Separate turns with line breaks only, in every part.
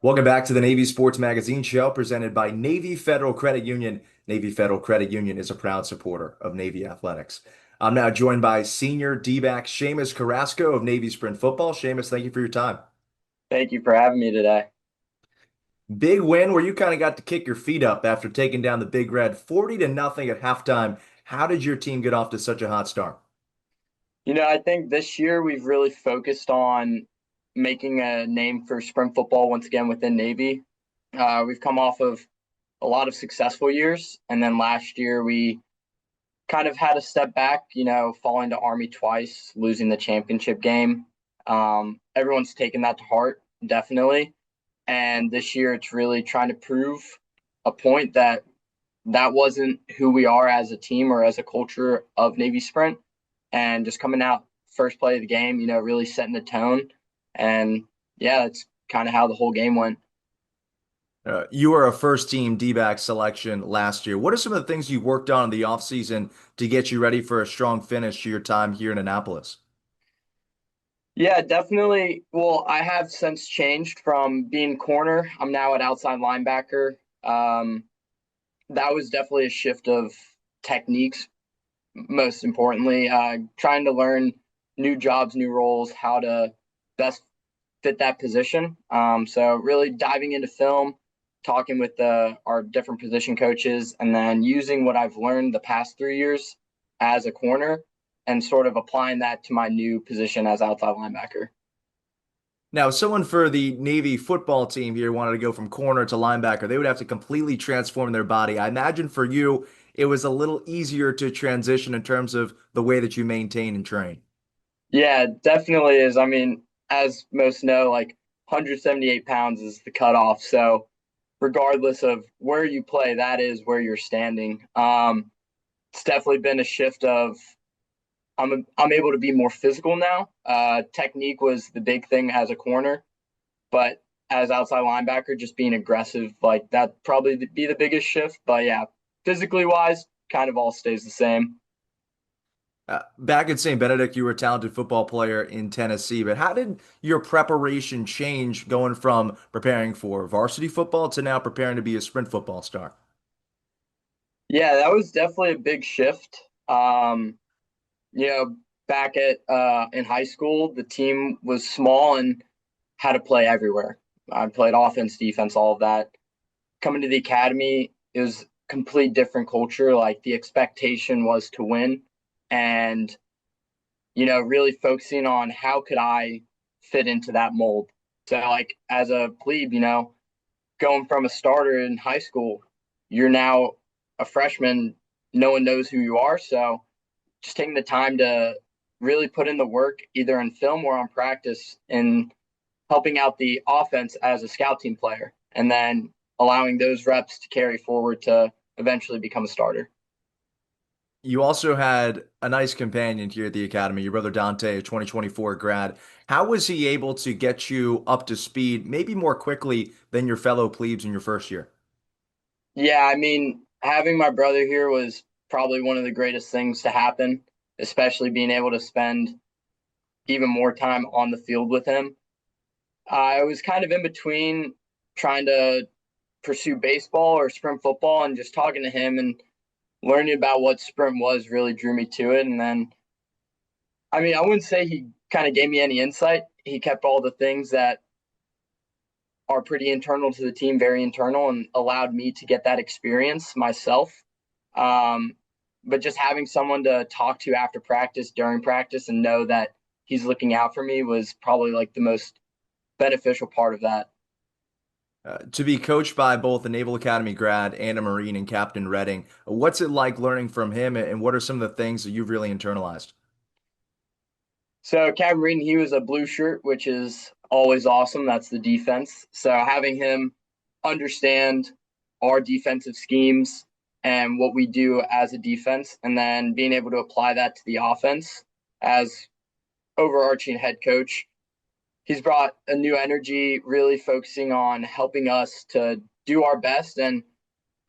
Welcome back to the Navy Sports Magazine show presented by Navy Federal Credit Union. Navy Federal Credit Union is a proud supporter of Navy athletics. I'm now joined by senior D-back Seamas Carrasco of Navy Sprint Football. Seamus, thank you for your time.
Thank you for having me today.
Big win where you kind of got to kick your feet up after taking down the Big Red 40 to nothing at halftime. How did your team get off to such a hot start?
I think this year we've really focused on making a name for sprint football once again within Navy. We've come off of a lot of successful years, and then last year we kind of had a step back, falling to Army twice, losing the championship game. Everyone's taken that to heart, definitely. And this year it's really trying to prove a point that that wasn't who we are as a team or as a culture of Navy Sprint. And just coming out first play of the game, really setting the tone. And yeah, that's kind of how the whole game went.
You were a first team D-back selection last year. What are some of the things you worked on in the offseason to get you ready for a strong finish to your time here in Annapolis?
Yeah, definitely. Well, I have since changed from being corner. I'm now at outside linebacker. Um, that was definitely a shift of techniques, most importantly. Trying to learn new jobs, new roles, how to best fit that position. So really diving into film, talking with our different position coaches, and then using what I've learned the past 3 years as a corner and sort of applying that to my new position as outside linebacker.
Now, if someone for the Navy football team here wanted to go from corner to linebacker, they would have to completely transform their body. I imagine for you, it was a little easier to transition in terms of the way that you maintain and train.
Yeah, definitely is. I mean, as most know, like 178 pounds is the cutoff. So regardless of where you play, that is where you're standing. It's definitely been a shift of I'm able to be more physical now. Technique was the big thing as a corner, but as outside linebacker, just being aggressive, like that probably be the biggest shift. But yeah, physically wise, kind of all stays the same.
Back at St. Benedict, you were a talented football player in Tennessee, but how did your preparation change going from preparing for varsity football to now preparing to be a sprint football star?
Yeah, that was definitely a big shift. You know, back at in high school, the team was small and had to play everywhere. I played offense, defense, all of that. Coming to the academy, it was complete different culture. Like the expectation was to win, and really focusing on how could I fit into that mold. So like as a plebe, going from a starter in high school, you're now a freshman. No one knows who you are, so just taking the time to really put in the work, either in film or on practice, in helping out the offense as a scout team player, and then allowing those reps to carry forward to eventually become a starter.
You also had a nice companion here at the academy, your brother Dante, a 2024 grad. How was he able to get you up to speed, maybe more quickly than your fellow plebes in your first year?
Yeah, I mean, having my brother here was probably one of the greatest things to happen, especially being able to spend even more time on the field with him. I was kind of in between trying to pursue baseball or sprint football, and just talking to him and learning about what sprint was really drew me to it. And then, I mean, I wouldn't say he kind of gave me any insight. He kept all the things that are pretty internal to the team, very internal, and allowed me to get that experience myself. Um, but just having someone to talk to after practice, during practice, and know that he's looking out for me was probably like the most beneficial part of that.
To be coached by both a Naval Academy grad and a Marine and Captain Redding, what's it like learning from him, and what are some of the things that you've really internalized?
So Cam Reed, he was a blue shirt, which is always awesome. That's the defense. So having him understand our defensive schemes and what we do as a defense, and then being able to apply that to the offense as overarching head coach, he's brought a new energy, really focusing on helping us to do our best. And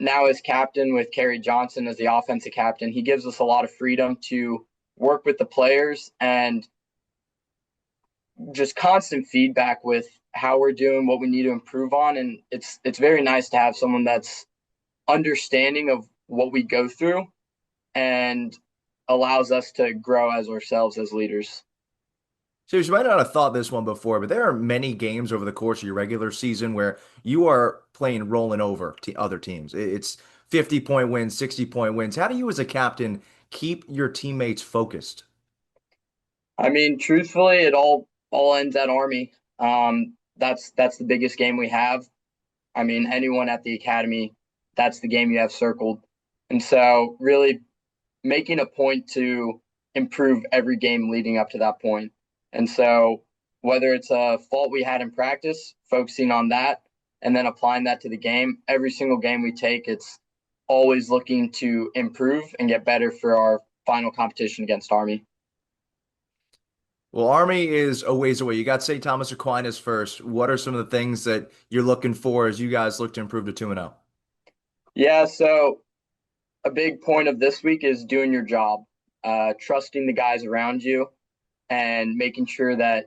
now as captain with Kerry Johnson as the offensive captain, he gives us a lot of freedom to work with the players and just constant feedback with how we're doing, what we need to improve on, and it's very nice to have someone that's understanding of what we go through and allows us to grow as ourselves as leaders.
So you might not have thought this one before, but there are many games over the course of your regular season where you are playing rolling over to other teams. It's 50-point wins, 60-point wins. How do you as a captain keep your teammates focused?
I mean, truthfully, it all ends at Army. That's the biggest game we have. I mean, anyone at the academy, that's the game you have circled. And so, really making a point to improve every game leading up to that point. And so, whether it's a fault we had in practice, focusing on that, and then applying that to the game, every single game we take, it's always looking to improve and get better for our final competition against Army.
Well, Army is a ways away. You got St. Thomas Aquinas first. What are some of the things that you're looking for as you guys look to improve to 2-0?
Yeah, so a big point of this week is doing your job, trusting the guys around you, and making sure that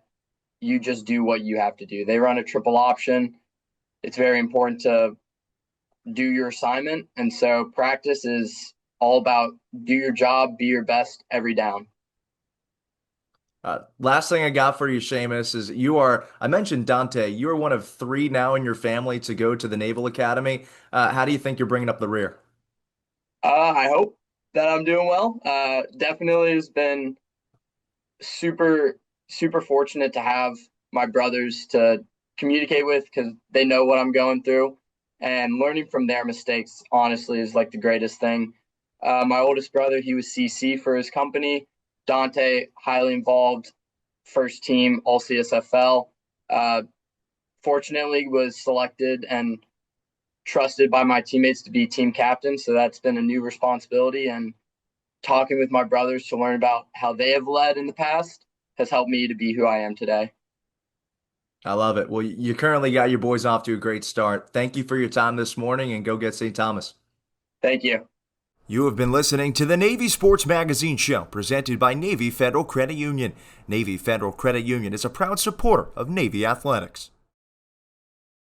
you just do what you have to do. They run a triple option. It's very important to do your assignment. And so practice is all about do your job, be your best every down.
Last thing I got for you, Seamus, is I mentioned Dante. You are one of three now in your family to go to the Naval Academy. How do you think you're bringing up the rear?
I hope that I'm doing well. Definitely has been super fortunate to have my brothers to communicate with because they know what I'm going through, and learning from their mistakes honestly is like the greatest thing. My oldest brother, he was CC for his company. Dante, highly involved, first team all CSFL. Uh, Fortunately, was selected and trusted by my teammates to be team captain, so that's been a new responsibility, and talking with my brothers to learn about how they have led in the past has helped me to be who I am today.
I love it. Well, you currently got your boys off to a great start. Thank you for your time this morning and go get St. Thomas.
Thank you.
You have been listening to the Navy Sports Magazine Show presented by Navy Federal Credit Union. Navy Federal Credit Union is a proud supporter of Navy athletics.